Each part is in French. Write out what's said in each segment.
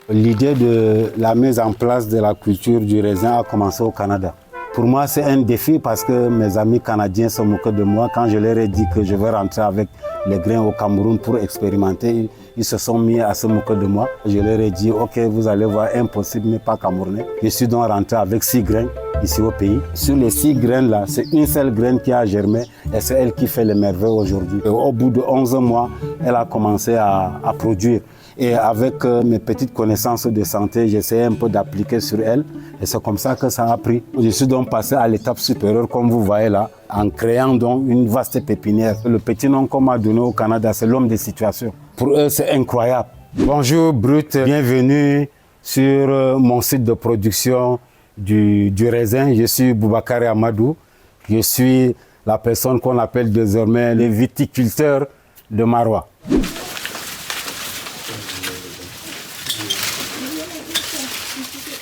L'idée de la mise en place de la culture du raisin a commencé au Canada. Pour moi, c'est un défi parce que mes amis canadiens se moquaient de moi. Quand je leur ai dit que je vais rentrer avec les grains au Cameroun pour expérimenter, ils se sont mis à se moquer de moi. Je leur ai dit, ok, vous allez voir, impossible, mais pas camerounais. Je suis donc rentré avec 6 grains ici au pays. Sur les 6 graines-là, c'est une seule graine qui a germé et c'est elle qui fait les merveilles aujourd'hui. Au bout de 11 mois, elle a commencé à produire. Et avec mes petites connaissances de santé, j'essayais un peu d'appliquer sur elle. Et c'est comme ça que ça a pris. Je suis donc passé à l'étape supérieure, comme vous voyez là, en créant donc une vaste pépinière. Le petit nom qu'on m'a donné au Canada, c'est l'homme des situations. Pour eux, c'est incroyable. Bonjour Brut, bienvenue sur mon site de production du raisin. Je suis Boubacar Amadou. Je suis la personne qu'on appelle désormais le viticulteur de Marois.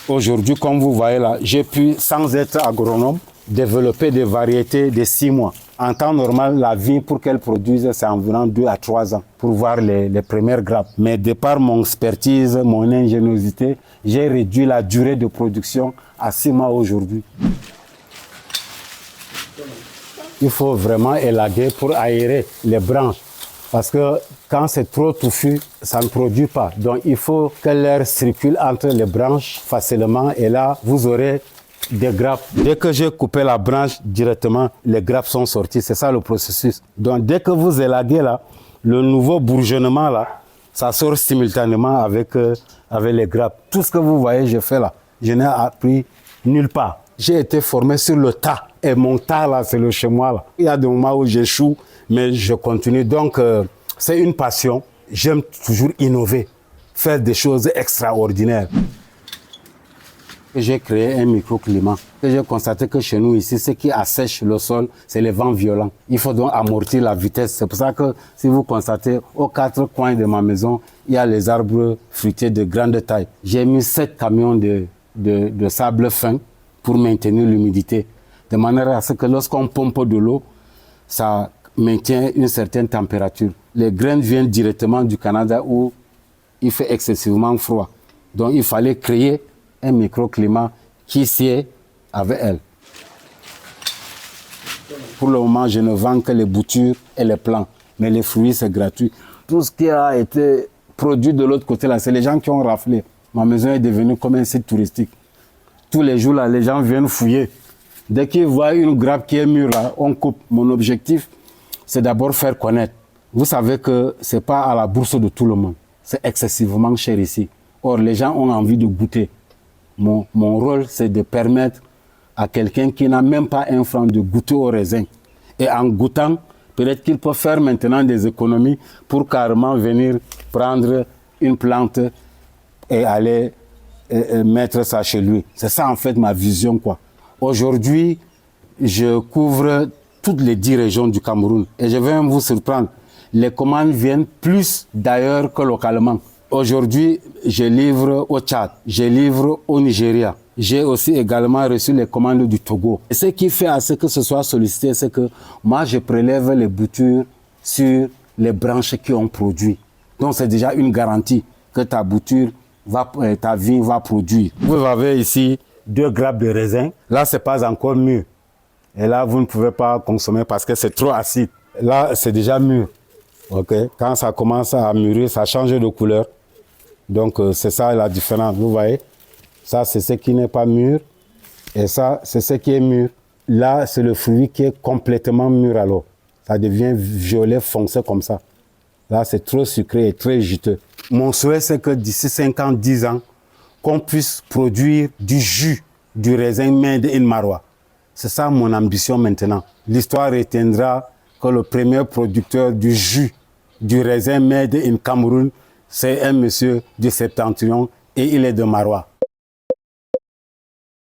Aujourd'hui, comme vous voyez là, j'ai pu, sans être agronome, développer des variétés de 6 mois. En temps normal, la vigne, pour qu'elle produise, c'est environ 2 à 3 ans pour voir les premières grappes. Mais de par mon expertise, mon ingéniosité, j'ai réduit la durée de production à 6 mois aujourd'hui. Il faut vraiment élaguer pour aérer les branches. Parce que quand c'est trop touffu, ça ne produit pas. Donc il faut que l'air circule entre les branches facilement et là, vous aurez des grappes. Dès que j'ai coupé la branche, directement, les grappes sont sorties. C'est ça le processus. Donc dès que vous élaguez là, le nouveau bourgeonnement là, ça sort simultanément avec les grappes. Tout ce que vous voyez, je fais là, je n'ai appris nulle part. J'ai été formé sur le tas. Et mon tas là, c'est le chez moi là. Il y a des moments où j'échoue, mais je continue. Donc, c'est une passion. J'aime toujours innover, faire des choses extraordinaires. J'ai créé un microclimat. J'ai constaté que chez nous ici, ce qui assèche le sol, c'est les vents violents. Il faut donc amortir la vitesse. C'est pour ça que si vous constatez, aux 4 coins de ma maison, il y a les arbres fruitiers de grande taille. J'ai mis 7 camions de sable fin pour maintenir l'humidité. De manière à ce que lorsqu'on pompe de l'eau, ça maintient une certaine température. Les graines viennent directement du Canada où il fait excessivement froid. Donc il fallait créer un microclimat qui sied avec elle. Pour le moment, je ne vends que les boutures et les plants. Mais les fruits, c'est gratuit. Tout ce qui a été produit de l'autre côté, là, c'est les gens qui ont raflé. Ma maison est devenue comme un site touristique. Tous les jours, là, les gens viennent fouiller. Dès qu'ils voient une grappe qui est mûre, là, on coupe. Mon objectif, c'est d'abord faire connaître. Vous savez que ce n'est pas à la bourse de tout le monde. C'est excessivement cher ici. Or, les gens ont envie de goûter. Mon rôle, c'est de permettre à quelqu'un qui n'a même pas un franc de goûter au raisin. Et en goûtant, peut-être qu'il peut faire maintenant des économies pour carrément venir prendre une plante et aller mettre ça chez lui. C'est ça en fait ma vision, quoi. Aujourd'hui, je couvre toutes les 10 régions du Cameroun. Et je vais même vous surprendre. Les commandes viennent plus d'ailleurs que localement. Aujourd'hui, je livre au Tchad, je livre au Nigeria. J'ai aussi également reçu les commandes du Togo. Et ce qui fait à ce que ce soit sollicité, c'est que moi, je prélève les boutures sur les branches qui ont produit. Donc, c'est déjà une garantie que ta bouture, ta vigne va produire. Vous avez ici 2 grappes de raisin. Là, ce n'est pas encore mûr. Et là, vous ne pouvez pas consommer parce que c'est trop acide. Là, c'est déjà mûr. Okay. Quand ça commence à mûrir, ça change de couleur. Donc, c'est ça la différence. Vous voyez, ça, c'est ce qui n'est pas mûr. Et ça, c'est ce qui est mûr. Là, c'est le fruit qui est complètement mûr alors. Ça devient violet foncé comme ça. Là, c'est trop sucré et très juteux. Mon souhait, c'est que d'ici 5 ans, 10 ans, qu'on puisse produire du jus du raisin made in Marois. C'est ça mon ambition maintenant. L'histoire retiendra que le premier producteur du jus du raisin made in Cameroun, c'est un monsieur du Septentrion et il est de Marois.